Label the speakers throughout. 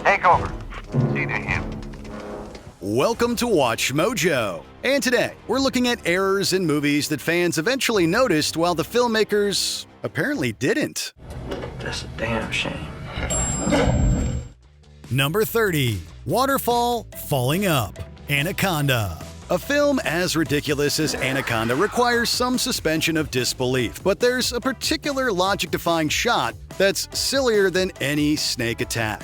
Speaker 1: Take over. See to him.
Speaker 2: Welcome to Watch Mojo. And today, we're looking at errors in movies that fans eventually noticed while the filmmakers apparently didn't.
Speaker 3: That's a damn shame.
Speaker 2: Number 30. Waterfall Falling Up. Anaconda. A film as ridiculous as Anaconda requires some suspension of disbelief, but there's a particular logic-defying shot that's sillier than any snake attack.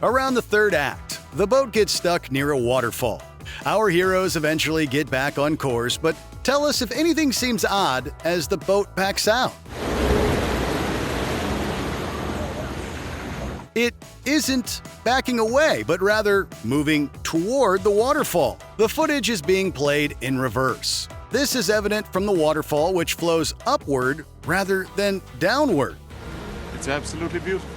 Speaker 2: Around the third act, the boat gets stuck near a waterfall. Our heroes eventually get back on course, but tell us if anything seems odd as the boat backs out. It isn't backing away, but rather moving toward the waterfall. The footage is being played in reverse. This is evident from the waterfall, which flows upward rather than downward.
Speaker 4: It's absolutely beautiful.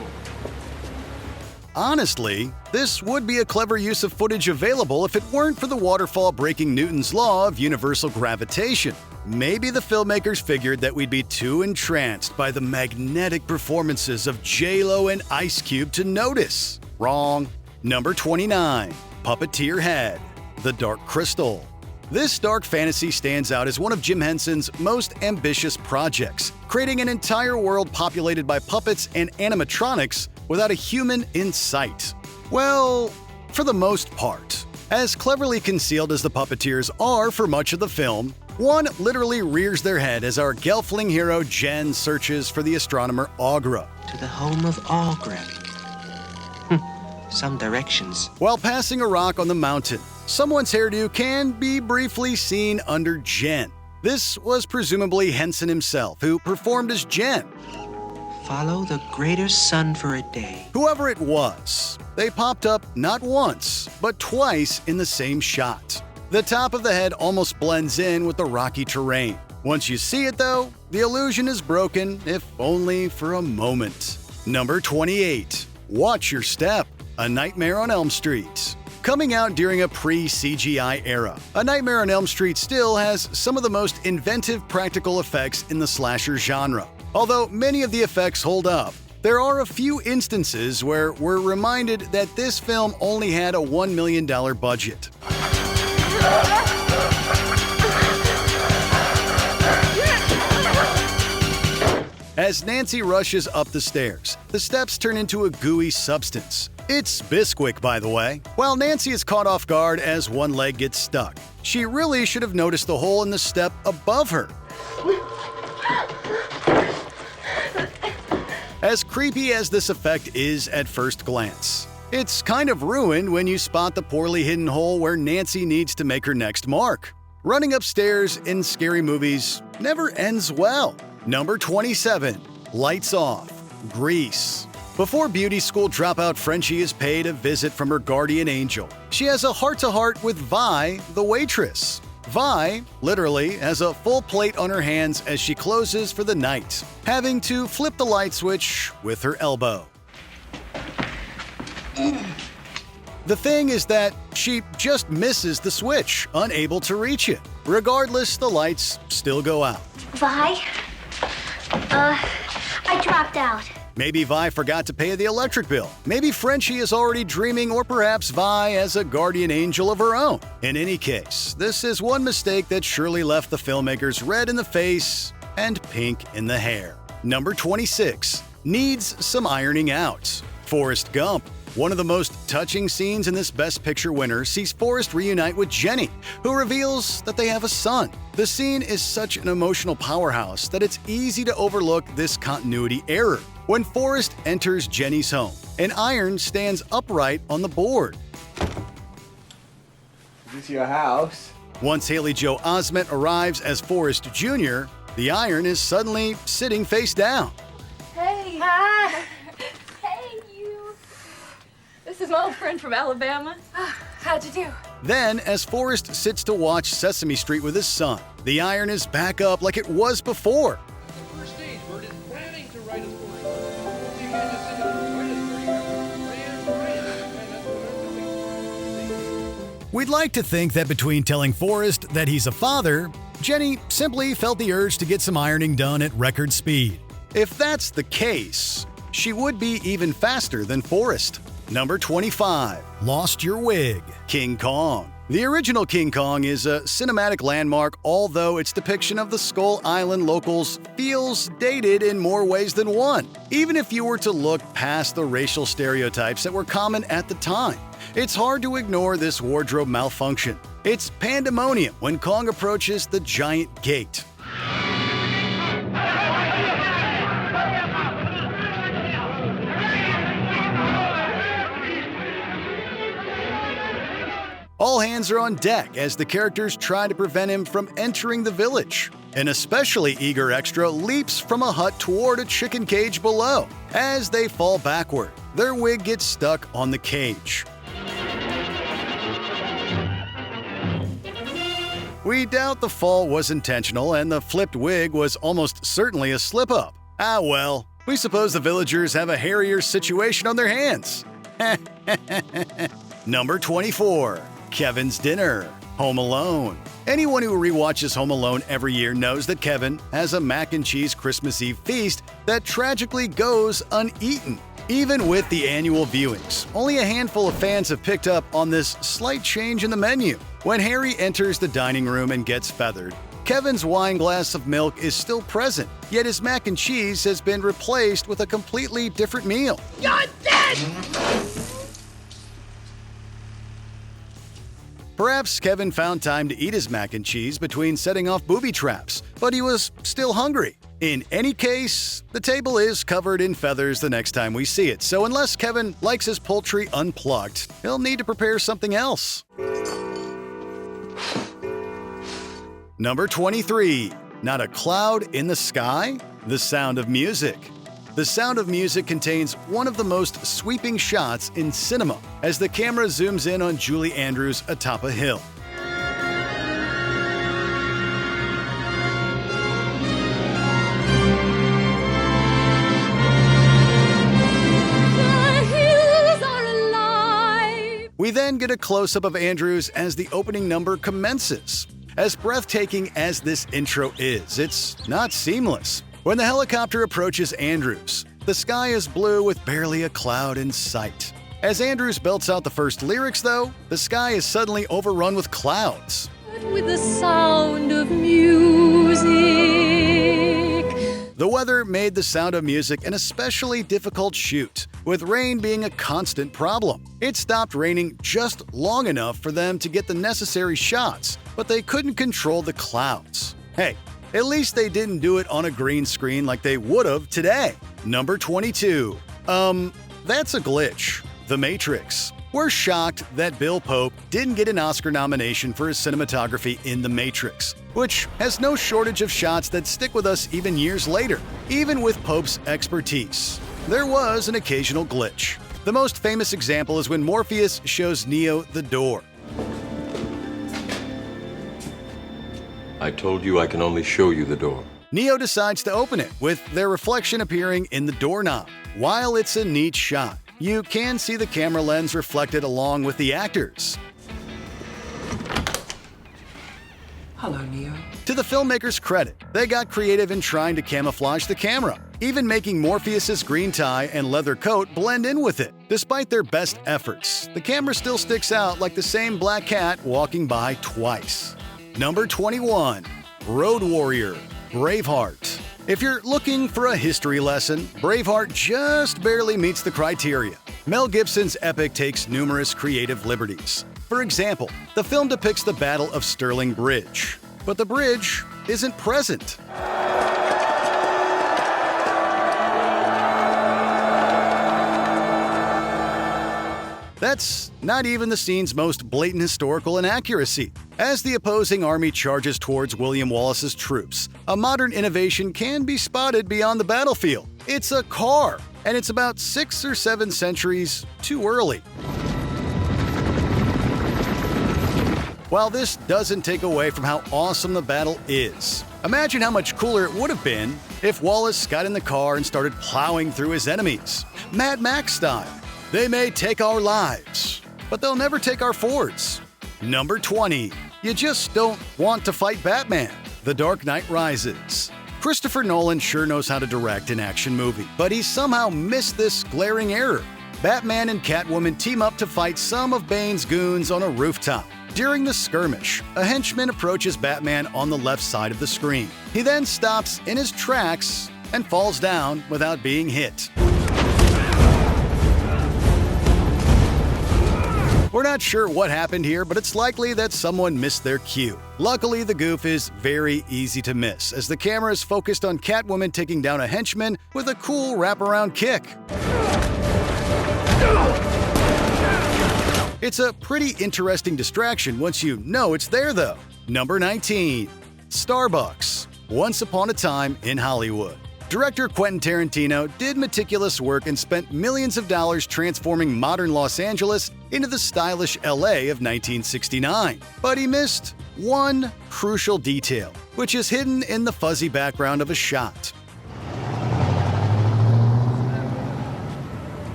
Speaker 2: Honestly, this would be a clever use of footage available if it weren't for the waterfall breaking Newton's law of universal gravitation. Maybe the filmmakers figured that we'd be too entranced by the magnetic performances of J-Lo and Ice Cube to notice. Wrong. Number 29. Puppeteer Head. The Dark Crystal. This dark fantasy stands out as one of Jim Henson's most ambitious projects, creating an entire world populated by puppets and animatronics without a human in sight. Well, for the most part. As cleverly concealed as the puppeteers are for much of the film, one literally rears their head as our gelfling hero Jen searches for the astronomer Aughra.
Speaker 3: To the home of all gravity. Some directions.
Speaker 2: While passing a rock on the mountain, someone's hairdo can be briefly seen under Jen. This was presumably Henson himself, who performed as Jen.
Speaker 3: Follow the greater sun for a day.
Speaker 2: Whoever it was, they popped up not once, but twice in the same shot. The top of the head almost blends in with the rocky terrain. Once you see it though, the illusion is broken, if only for a moment. Number 28. Watch Your Step. A Nightmare on Elm Street. Coming out during a pre-CGI era, A Nightmare on Elm Street still has some of the most inventive practical effects in the slasher genre. Although many of the effects hold up, there are a few instances where we're reminded that this film only had a $1 million budget. As Nancy rushes up the stairs, the steps turn into a gooey substance. It's Bisquick, by the way. While Nancy is caught off guard as one leg gets stuck, she really should have noticed the hole in the step above her. As creepy as this effect is at first glance, it's kind of ruined when you spot the poorly hidden hole where Nancy needs to make her next mark. Running upstairs in scary movies never ends well. Number 27. Lights Off. Grease. Before beauty school dropout Frenchie is paid a visit from her guardian angel, she has a heart-to-heart with Vi, the waitress. Vi, literally, has a full plate on her hands as she closes for the night, having to flip the light switch with her elbow. The thing is that she just misses the switch, unable to reach it. Regardless, the lights still go out.
Speaker 5: Vi? I dropped out.
Speaker 2: Maybe Vi forgot to pay the electric bill. Maybe Frenchie is already dreaming, or perhaps Vi has a guardian angel of her own. In any case, this is one mistake that surely left the filmmakers red in the face and pink in the hair. Number 26. Needs some ironing out. Forrest Gump. One of the most touching scenes in this Best Picture winner sees Forrest reunite with Jenny, who reveals that they have a son. The scene is such an emotional powerhouse that it's easy to overlook this continuity error. When Forrest enters Jenny's home, an iron stands upright on the board.
Speaker 6: Is this your house?
Speaker 2: Once Haley Joel Osment arrives as Forrest Jr., the iron is suddenly sitting face down.
Speaker 7: Hey. Hi. Hey, you. This is my old friend from Alabama. How'd you do?
Speaker 2: Then, as Forrest sits to watch Sesame Street with his son, the iron is back up like it was before.
Speaker 8: The first stage, Bert is planning to write a story. So you can't just send him to write a story.
Speaker 2: We'd like to think that between telling Forrest that he's a father, Jenny simply felt the urge to get some ironing done at record speed. If that's the case, she would be even faster than Forrest. Number 25. Lost Your Wig, King Kong. The original King Kong is a cinematic landmark, although its depiction of the Skull Island locals feels dated in more ways than one, even if you were to look past the racial stereotypes that were common at the time. It's hard to ignore this wardrobe malfunction. It's pandemonium when Kong approaches the giant gate. All hands are on deck as the characters try to prevent him from entering the village. An especially eager extra leaps from a hut toward a chicken cage below. As they fall backward, their wig gets stuck on the cage. We doubt the fall was intentional and the flipped wig was almost certainly a slip-up. Ah well, we suppose the villagers have a hairier situation on their hands. Number 24. Kevin's Dinner, Home Alone. Anyone who rewatches Home Alone every year knows that Kevin has a mac and cheese Christmas Eve feast that tragically goes uneaten. Even with the annual viewings, only a handful of fans have picked up on this slight change in the menu. When Harry enters the dining room and gets feathered, Kevin's wine glass of milk is still present, yet his mac and cheese has been replaced with a completely different meal.
Speaker 8: You're dead!
Speaker 2: Perhaps Kevin found time to eat his mac and cheese between setting off booby traps, but he was still hungry. In any case, the table is covered in feathers the next time we see it, so unless Kevin likes his poultry unplucked, he'll need to prepare something else. Number 23. Not a Cloud in the Sky? The Sound of Music. The Sound of Music contains one of the most sweeping shots in cinema as the camera zooms in on Julie Andrews atop a hill.
Speaker 7: The hills are alive.
Speaker 2: We then get a close-up of Andrews as the opening number commences. As breathtaking as this intro is, it's not seamless. When the helicopter approaches Andrews, the sky is blue with barely a cloud in sight. As Andrews belts out the first lyrics, though, the sky is suddenly overrun with clouds.
Speaker 7: With the sound of music.
Speaker 2: The weather made The Sound of Music an especially difficult shoot, with rain being a constant problem. It stopped raining just long enough for them to get the necessary shots, but they couldn't control the clouds. Hey, at least they didn't do it on a green screen like they would've today. Number 22. That's a glitch. The Matrix. We're shocked that Bill Pope didn't get an Oscar nomination for his cinematography in The Matrix, which has no shortage of shots that stick with us even years later. Even with Pope's expertise, there was an occasional glitch. The most famous example is when Morpheus shows Neo the door.
Speaker 5: I told you I can only show you the door.
Speaker 2: Neo decides to open it, with their reflection appearing in the doorknob. While it's a neat shot, you can see the camera lens reflected along with the actors.
Speaker 3: Hello, Neo.
Speaker 2: To the filmmakers' credit, they got creative in trying to camouflage the camera, even making Morpheus's green tie and leather coat blend in with it. Despite their best efforts, the camera still sticks out like the same black cat walking by twice. Number 21. Road Warrior, Braveheart. If you're looking for a history lesson, Braveheart just barely meets the criteria. Mel Gibson's epic takes numerous creative liberties. For example, the film depicts the Battle of Stirling Bridge, but the bridge isn't present. That's not even the scene's most blatant historical inaccuracy. As the opposing army charges towards William Wallace's troops, a modern innovation can be spotted beyond the battlefield. It's a car, and it's about 6 or 7 centuries too early. While this doesn't take away from how awesome the battle is, imagine how much cooler it would have been if Wallace got in the car and started plowing through his enemies, Mad Max style. They may take our lives, but they'll never take our Fords. Number 20. You just don't want to fight Batman. The Dark Knight Rises. Christopher Nolan sure knows how to direct an action movie, but he somehow missed this glaring error. Batman and Catwoman team up to fight some of Bane's goons on a rooftop. During the skirmish, a henchman approaches Batman on the left side of the screen. He then stops in his tracks and falls down without being hit. We're not sure what happened here, but it's likely that someone missed their cue. Luckily, the goof is very easy to miss, as the camera is focused on Catwoman taking down a henchman with a cool wraparound kick. It's a pretty interesting distraction once you know it's there, though. Number 19. Starbucks. Once upon a time in Hollywood. Director Quentin Tarantino did meticulous work and spent millions of dollars transforming modern Los Angeles into the stylish LA of 1969. But he missed one crucial detail, which is hidden in the fuzzy background of a shot.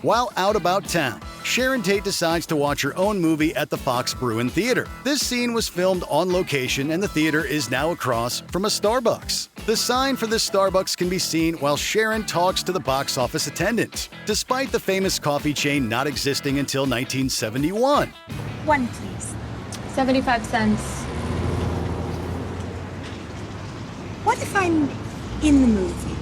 Speaker 2: While out about town, Sharon Tate decides to watch her own movie at the Fox Bruin Theater. This scene was filmed on location and the theater is now across from a Starbucks. The sign for this Starbucks can be seen while Sharon talks to the box office attendant, despite the famous coffee chain not existing until 1971.
Speaker 6: One, please.
Speaker 7: 75 cents.
Speaker 6: What if I'm in the movie?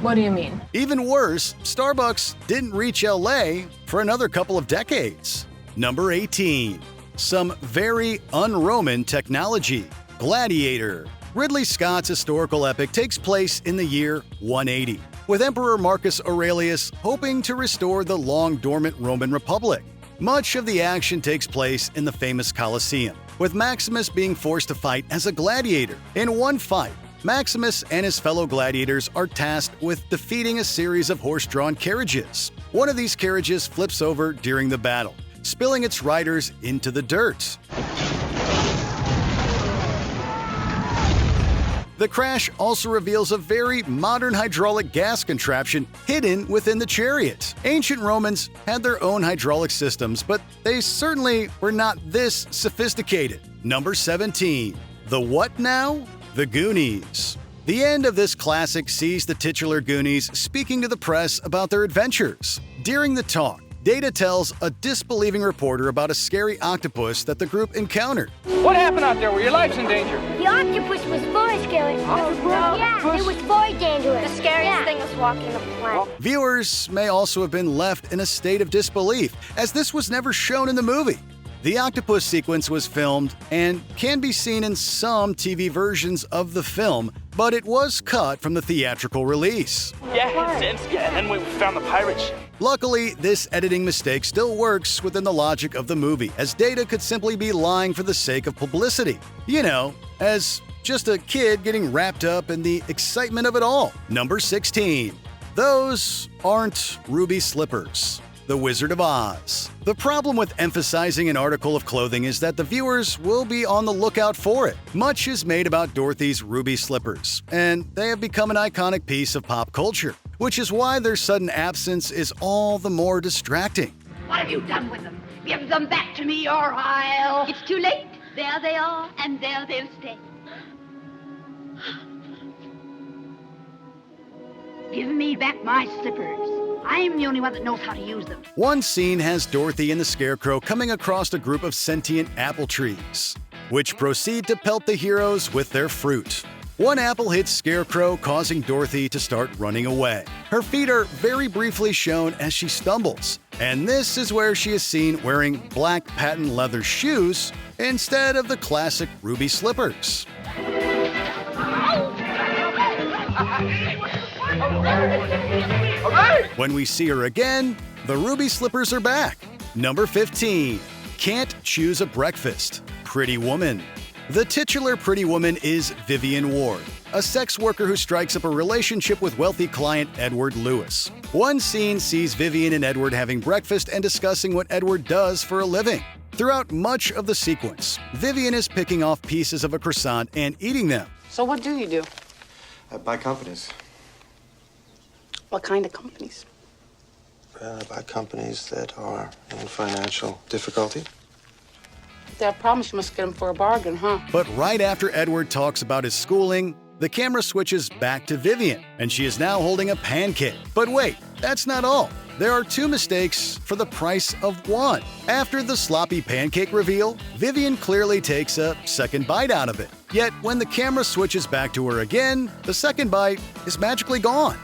Speaker 7: What do you mean?
Speaker 2: Even worse, Starbucks didn't reach LA for another couple of decades. Number 18. Some very un-Roman technology. Gladiator. Ridley Scott's historical epic takes place in the year 180, with Emperor Marcus Aurelius hoping to restore the long-dormant Roman Republic. Much of the action takes place in the famous Colosseum, with Maximus being forced to fight as a gladiator. In one fight, Maximus and his fellow gladiators are tasked with defeating a series of horse-drawn carriages. One of these carriages flips over during the battle, spilling its riders into the dirt. The crash also reveals a very modern hydraulic gas contraption hidden within the chariot. Ancient Romans had their own hydraulic systems, but they certainly were not this sophisticated. Number 17. The what now? The Goonies. The end of this classic sees the titular Goonies speaking to the press about their adventures. During the talk, Data tells a disbelieving reporter about a scary octopus that the group encountered.
Speaker 8: What happened out there? Were your lives in danger?
Speaker 9: The octopus was very scary. Yeah, it was very dangerous.
Speaker 7: The scariest thing was walking the planet.
Speaker 2: Viewers may also have been left in a state of disbelief, as this was never shown in the movie. The octopus sequence was filmed and can be seen in some TV versions of the film, but it was cut from the theatrical release.
Speaker 10: Yeah, and then we found the pirate ship.
Speaker 2: Luckily, this editing mistake still works within the logic of the movie, as Data could simply be lying for the sake of publicity. You know, as just a kid getting wrapped up in the excitement of it all. Number 16. Those aren't ruby slippers. The Wizard of Oz. The problem with emphasizing an article of clothing is that the viewers will be on the lookout for it. Much is made about Dorothy's ruby slippers, and they have become an iconic piece of pop culture, which is why their sudden absence is all the more distracting.
Speaker 11: What have you done with them? Give them back to me or I'll... It's too late. There they are, and there they'll stay. Give me back my slippers. I'm the only one that knows how to use them.
Speaker 2: One scene has Dorothy and the Scarecrow coming across a group of sentient apple trees, which proceed to pelt the heroes with their fruit. One apple hits Scarecrow, causing Dorothy to start running away. Her feet are very briefly shown as she stumbles, and this is where she is seen wearing black patent leather shoes instead of the classic ruby slippers. When we see her again, the ruby slippers are back. Number 15. Can't choose a breakfast. Pretty Woman. The titular Pretty Woman is Vivian Ward, a sex worker who strikes up a relationship with wealthy client Edward Lewis. One scene sees Vivian and Edward having breakfast and discussing what Edward does for a living. Throughout much of the sequence, Vivian is picking off pieces of a croissant and eating them.
Speaker 12: So what do you do?
Speaker 13: I buy companies.
Speaker 12: What kind of companies?
Speaker 13: I buy companies that are in financial difficulty.
Speaker 12: If they have problems, you must get them for a bargain, huh?
Speaker 2: But right after Edward talks about his schooling, the camera switches back to Vivian, and she is now holding a pancake. But wait, that's not all. There are 2 mistakes for the price of 1. After the sloppy pancake reveal, Vivian clearly takes a second bite out of it. Yet when the camera switches back to her again, the second bite is magically gone.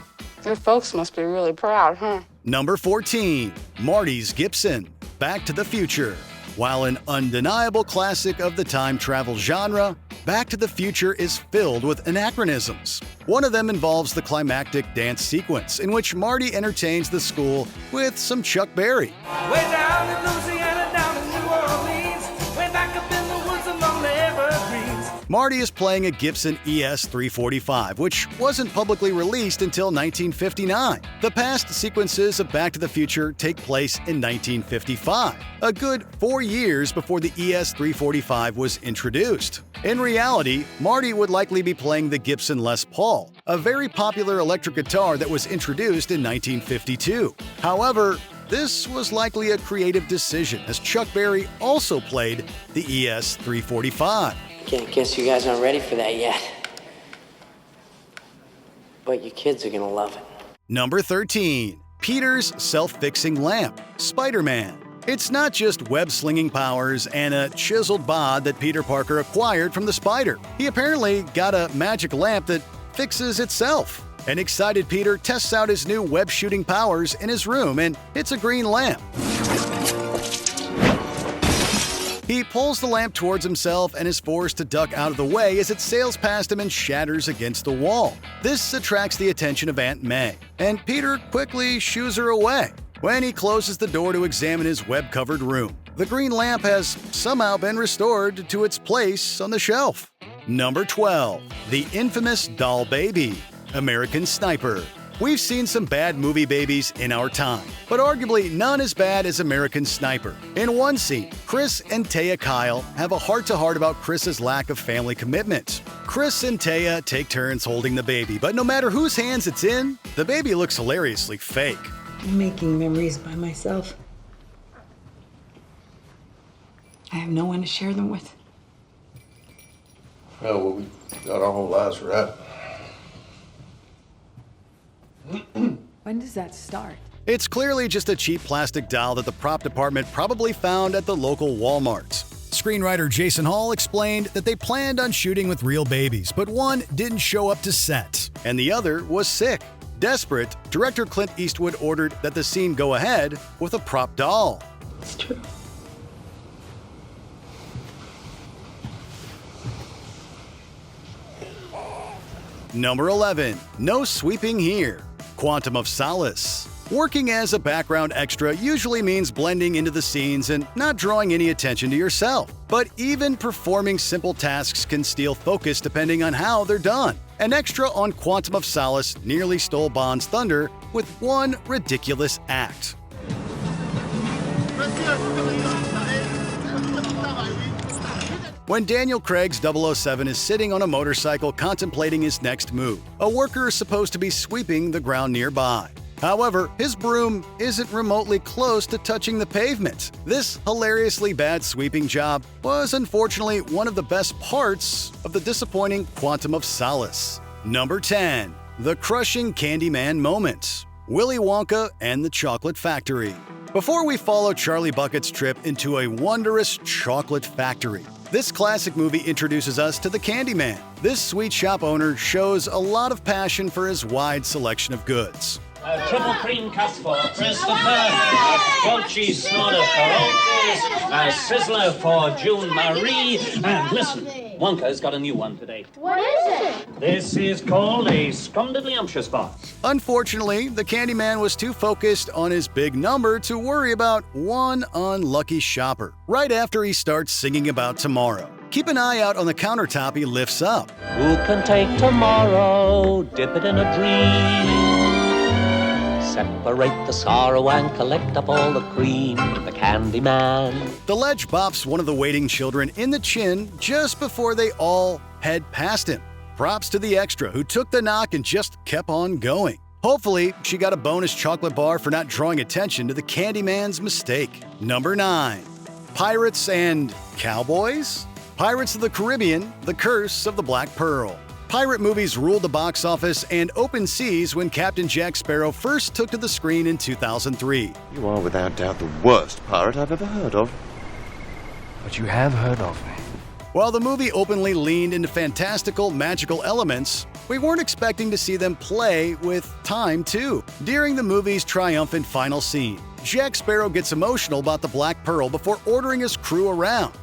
Speaker 12: Your folks must be really proud, huh?
Speaker 2: Number 14. Marty's Gibson, Back to the Future. While an undeniable classic of the time travel genre, Back to the Future is filled with anachronisms. One of them involves the climactic dance sequence in which Marty entertains the school with some Chuck Berry.
Speaker 8: Way down in Louisiana, down in New Orleans, way back up in the woods among the evergreens.
Speaker 2: Marty is playing a Gibson ES-345, which wasn't publicly released until 1959. The past sequences of Back to the Future take place in 1955, a good 4 years before the ES-345 was introduced. In reality, Marty would likely be playing the Gibson Les Paul, a very popular electric guitar that was introduced in 1952. However, this was likely a creative decision, as Chuck Berry also played the ES-345.
Speaker 3: Guess you guys aren't ready for that yet. But your kids are gonna love it.
Speaker 2: Number 13. Peter's self-fixing lamp, Spider-Man. It's not just web-slinging powers and a chiseled bod that Peter Parker acquired from the spider. He apparently got a magic lamp that fixes itself. An excited Peter tests out his new web-shooting powers in his room, and it's a green lamp. He pulls the lamp towards himself and is forced to duck out of the way as it sails past him and shatters against the wall. This attracts the attention of Aunt May, and Peter quickly shoos her away. When he closes the door to examine his web-covered room, the green lamp has somehow been restored to its place on the shelf. Number 12. The infamous doll baby, American Sniper. We've seen some bad movie babies in our time, but arguably none as bad as American Sniper. In one scene, Chris and Taya Kyle have a heart-to-heart about Chris's lack of family commitment. Chris and Taya take turns holding the baby, but no matter whose hands it's in, the baby looks hilariously fake.
Speaker 14: I'm making memories by myself. I have no one to share them with.
Speaker 13: Well, we got our whole lives for that.
Speaker 15: When does that start?
Speaker 2: It's clearly just a cheap plastic doll that the prop department probably found at the local Walmarts. Screenwriter Jason Hall explained that they planned on shooting with real babies, but one didn't show up to set, and the other was sick. Desperate, director Clint Eastwood ordered that the scene go ahead with a prop doll.
Speaker 14: It's true.
Speaker 2: Number 11. No sweeping here. Quantum of Solace. Working as a background extra usually means blending into the scenes and not drawing any attention to yourself. But even performing simple tasks can steal focus depending on how they're done. An extra on Quantum of Solace nearly stole Bond's thunder with one ridiculous act. When Daniel Craig's 007 is sitting on a motorcycle contemplating his next move, a worker is supposed to be sweeping the ground nearby. However, his broom isn't remotely close to touching the pavement. This hilariously bad sweeping job was unfortunately one of the best parts of the disappointing Quantum of Solace. Number 10. The crushing Candyman moment. Willy Wonka and the Chocolate Factory. Before we follow Charlie Bucket's trip into a wondrous chocolate factory, this classic movie introduces us to the Candyman. This sweet shop owner shows a lot of passion for his wide selection of goods.
Speaker 10: A triple cream cup for Christopher, a goat cheese snorter for Otis, a sizzler for June Marie, and listen, Wonka's got a new one today.
Speaker 9: What is it?
Speaker 10: This is called a scrumdiddlyumptious box.
Speaker 2: Unfortunately, the Candyman was too focused on his big number to worry about one unlucky shopper. Right after he starts singing about tomorrow. Keep an eye out on the countertop he lifts up.
Speaker 10: Who can take tomorrow, dip it in a dream? Separate the sorrow and collect up all the cream. The Candyman.
Speaker 2: The ledge bops one of the waiting children in the chin just before they all head past him. Props to the extra who took the knock and just kept on going. Hopefully, she got a bonus chocolate bar for not drawing attention to the Candyman's mistake. Number 9. Pirates and Cowboys? Pirates of the Caribbean, The Curse of the Black Pearl. Pirate movies ruled the box office and open seas when Captain Jack Sparrow first took to the screen in 2003.
Speaker 13: You are without doubt the worst pirate I've ever heard of.
Speaker 16: But you have heard of me.
Speaker 2: While the movie openly leaned into fantastical, magical elements, we weren't expecting to see them play with time, too. During the movie's triumphant final scene, Jack Sparrow gets emotional about the Black Pearl before ordering his crew around.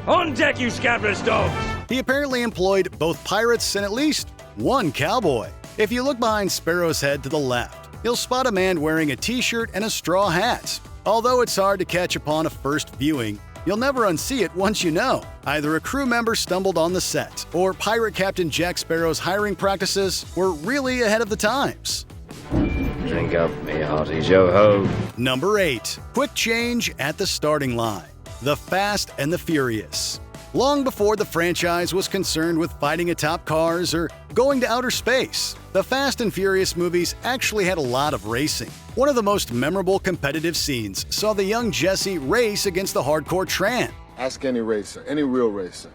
Speaker 8: On deck, you scabrous dogs!
Speaker 2: He apparently employed both pirates and at least one cowboy. If you look behind Sparrow's head to the left, you'll spot a man wearing a t-shirt and a straw hat. Although it's hard to catch upon a first viewing, you'll never unsee it once you know. Either a crew member stumbled on the set, or Pirate Captain Jack Sparrow's hiring practices were really ahead of the times.
Speaker 16: Drink up, me hearties, yo-ho.
Speaker 2: Number 8. Quick change at the starting line. The Fast and the Furious. Long before the franchise was concerned with fighting atop cars or going to outer space, the Fast and Furious movies actually had a lot of racing. One of the most memorable competitive scenes saw the young Jesse race against the hardcore Tran.
Speaker 17: Ask any racer, any real racer.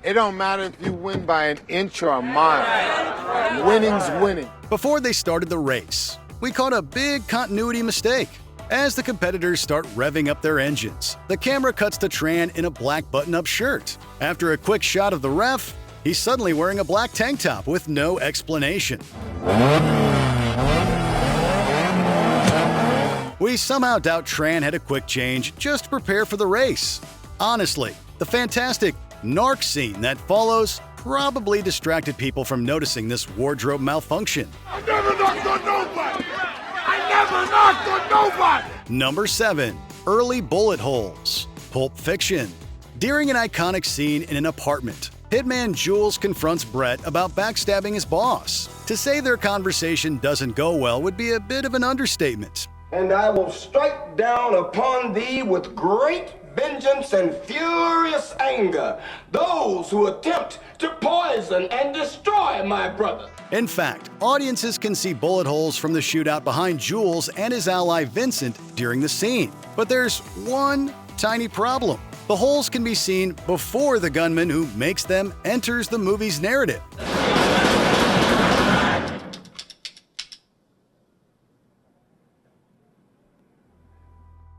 Speaker 17: It don't matter if you win by an inch or a mile. Winning's winning.
Speaker 2: Before they started the race, we caught a big continuity mistake. As the competitors start revving up their engines, the camera cuts to Tran in a black button-up shirt. After a quick shot of the ref, he's suddenly wearing a black tank top with no explanation. We somehow doubt Tran had a quick change just to prepare for the race. Honestly, the fantastic narc scene that follows probably distracted people from noticing this wardrobe malfunction.
Speaker 17: I never knocked on nobody! I never knocked on nobody!
Speaker 2: Number 7. Early bullet holes. Pulp Fiction. During an iconic scene in an apartment, hitman Jules confronts Brett about backstabbing his boss. To say their conversation doesn't go well would be a bit of an understatement.
Speaker 18: And I will strike down upon thee with great vengeance and furious anger those who attempt to poison and destroy my brother.
Speaker 2: In fact, audiences can see bullet holes from the shootout behind Jules and his ally Vincent during the scene. But there's one tiny problem. The holes can be seen before the gunman who makes them enters the movie's narrative.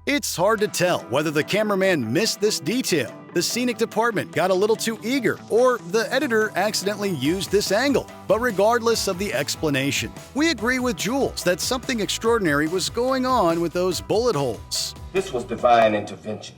Speaker 2: It's hard to tell whether the cameraman missed this detail, the scenic department got a little too eager, or the editor accidentally used this angle. But regardless of the explanation, we agree with Jules that something extraordinary was going on with those bullet holes.
Speaker 18: This was divine intervention.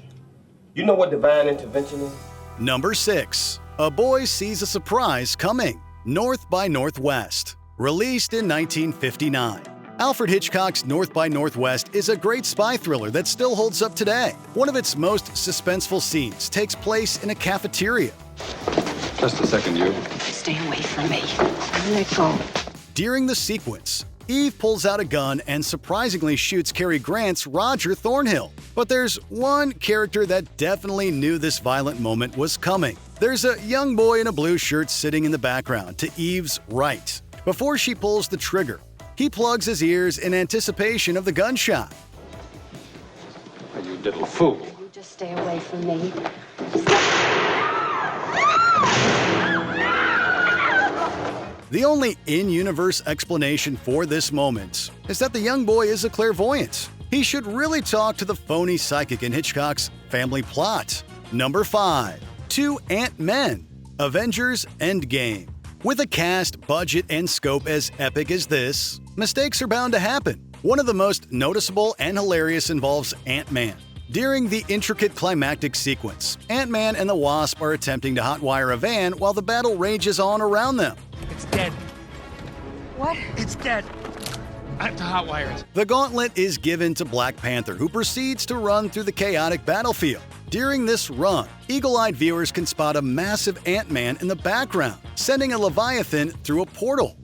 Speaker 18: You know what divine intervention is?
Speaker 2: Number 6. A Boy Sees a Surprise Coming. North by Northwest. Released in 1959. Alfred Hitchcock's North by Northwest is a great spy thriller that still holds up today. One of its most suspenseful scenes takes place in a cafeteria.
Speaker 19: Just a second, you.
Speaker 14: Stay away from me. Let go.
Speaker 2: During the sequence, Eve pulls out a gun and surprisingly shoots Cary Grant's Roger Thornhill. But there's one character that definitely knew this violent moment was coming. There's a young boy in a blue shirt sitting in the background to Eve's right. Before she pulls the trigger, he plugs his ears in anticipation of the gunshot.
Speaker 19: You little fool.
Speaker 14: You just stay away from me.
Speaker 2: The only in-universe explanation for this moment is that the young boy is a clairvoyant. He should really talk to the phony psychic in Hitchcock's family plot. Number 5. 2 Ant-Men. Avengers Endgame. With a cast, budget, and scope as epic as this, mistakes are bound to happen. One of the most noticeable and hilarious involves Ant-Man. During the intricate climactic sequence, Ant-Man and the Wasp are attempting to hotwire a van while the battle rages on around them.
Speaker 8: It's dead.
Speaker 6: What?
Speaker 8: It's dead. I have to hotwire it.
Speaker 2: The gauntlet is given to Black Panther, who proceeds to run through the chaotic battlefield. During this run, eagle-eyed viewers can spot a massive Ant-Man in the background, sending a Leviathan through a portal.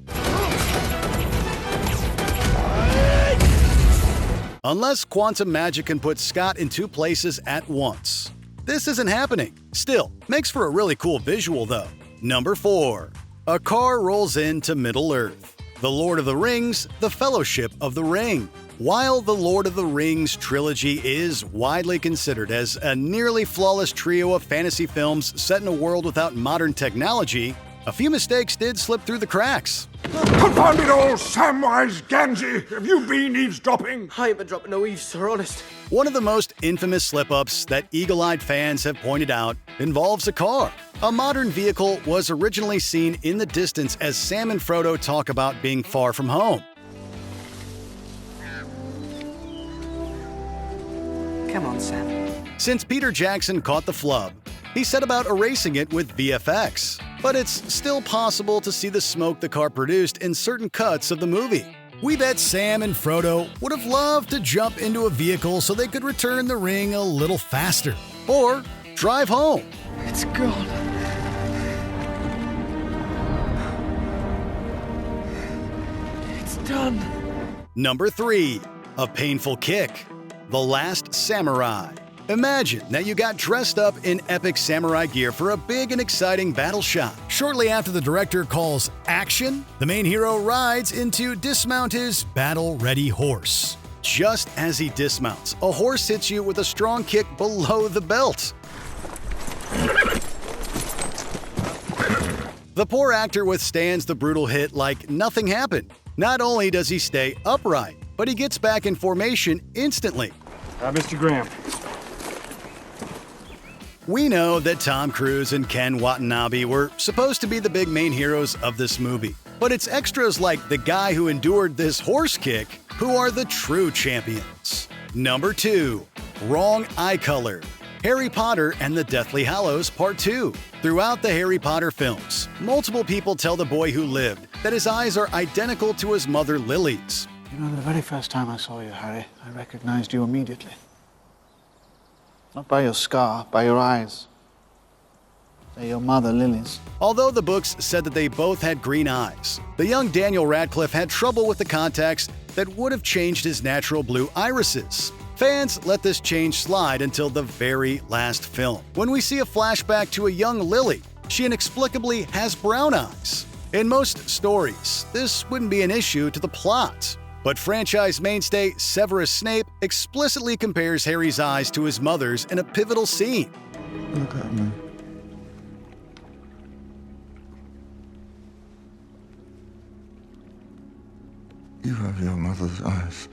Speaker 2: Unless quantum magic can put Scott in 2 places at once. This isn't happening. Still, makes for a really cool visual though. Number 4. A car rolls into Middle-earth. The Lord of the Rings, The Fellowship of the Ring. While the Lord of the Rings trilogy is widely considered as a nearly flawless trio of fantasy films set in a world without modern technology, a few mistakes did slip through the cracks.
Speaker 20: Confounded old Samwise Gamgee! Have you been eavesdropping?
Speaker 3: I ain't been dropping no eaves, sir, honest.
Speaker 2: One of the most infamous slip-ups that eagle-eyed fans have pointed out involves a car. A modern vehicle was originally seen in the distance as Sam and Frodo talk about being far from home.
Speaker 3: Come on, Sam.
Speaker 2: Since Peter Jackson caught the flub, he set about erasing it with VFX. But it's still possible to see the smoke the car produced in certain cuts of the movie. We bet Sam and Frodo would have loved to jump into a vehicle so they could return the ring a little faster. Or drive home.
Speaker 3: It's gone. It's done.
Speaker 2: Number 3. A painful kick. The Last Samurai. Imagine that you got dressed up in epic samurai gear for a big and exciting battle shot. Shortly after the director calls action, the main hero rides in to dismount his battle-ready horse. Just as he dismounts, a horse hits you with a strong kick below the belt. The poor actor withstands the brutal hit like nothing happened. Not only does he stay upright, but he gets back in formation instantly.
Speaker 19: Mr. Graham.
Speaker 2: We know that Tom Cruise and Ken Watanabe were supposed to be the big main heroes of this movie, but it's extras like the guy who endured this horse kick who are the true champions. Number 2. Wrong eye color. Harry Potter and the Deathly Hallows Part 2. Throughout the Harry Potter films, multiple people tell the boy who lived that his eyes are identical to his mother Lily's.
Speaker 21: You know, the very first time I saw you, Harry, I recognized you immediately. Not by your scar, by your eyes. They're your mother, Lily's.
Speaker 2: Although the books said that they both had green eyes, the young Daniel Radcliffe had trouble with the contacts that would have changed his natural blue irises. Fans let this change slide until the very last film, when we see a flashback to a young Lily. She inexplicably has brown eyes. In most stories, this wouldn't be an issue to the plot. But franchise mainstay Severus Snape explicitly compares Harry's eyes to his mother's in a pivotal scene.
Speaker 21: Look at me.
Speaker 20: You have your mother's eyes.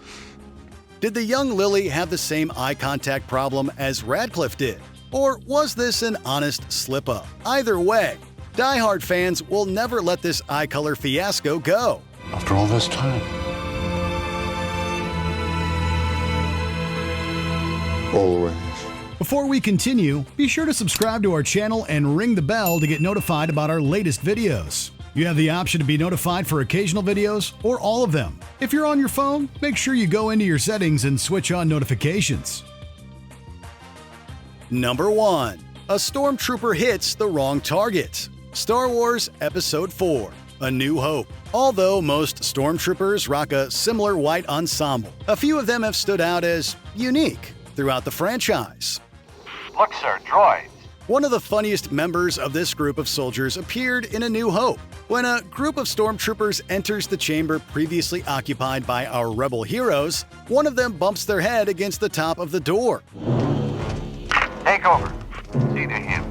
Speaker 2: Did the young Lily have the same eye contact problem as Radcliffe did? Or was this an honest slip-up? Either way, die-hard fans will never let this eye color fiasco go.
Speaker 20: After all this time. Always.
Speaker 2: Before we continue, be sure to subscribe to our channel and ring the bell to get notified about our latest videos. You have the option to be notified for occasional videos or all of them. If you're on your phone, make sure you go into your settings and switch on notifications. Number 1. A Stormtrooper hits the wrong target. Star Wars Episode 4. A New Hope. Although most Stormtroopers rock a similar white ensemble, a few of them have stood out as unique throughout the franchise.
Speaker 1: Look, sir, droids.
Speaker 2: One of the funniest members of this group of soldiers appeared in A New Hope. When a group of stormtroopers enters the chamber previously occupied by our rebel heroes, one of them bumps their head against the top of the door.
Speaker 1: Take over. See to him.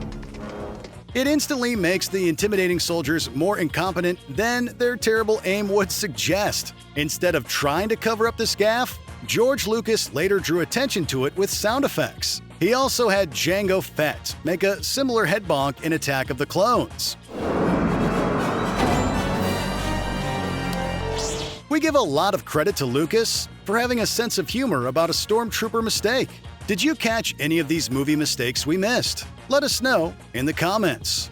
Speaker 2: It instantly makes the intimidating soldiers more incompetent than their terrible aim would suggest. Instead of trying to cover up this gaffe, George Lucas later drew attention to it with sound effects. He also had Jango Fett make a similar head bonk in Attack of the Clones. We give a lot of credit to Lucas for having a sense of humor about a Stormtrooper mistake. Did you catch any of these movie mistakes we missed? Let us know in the comments.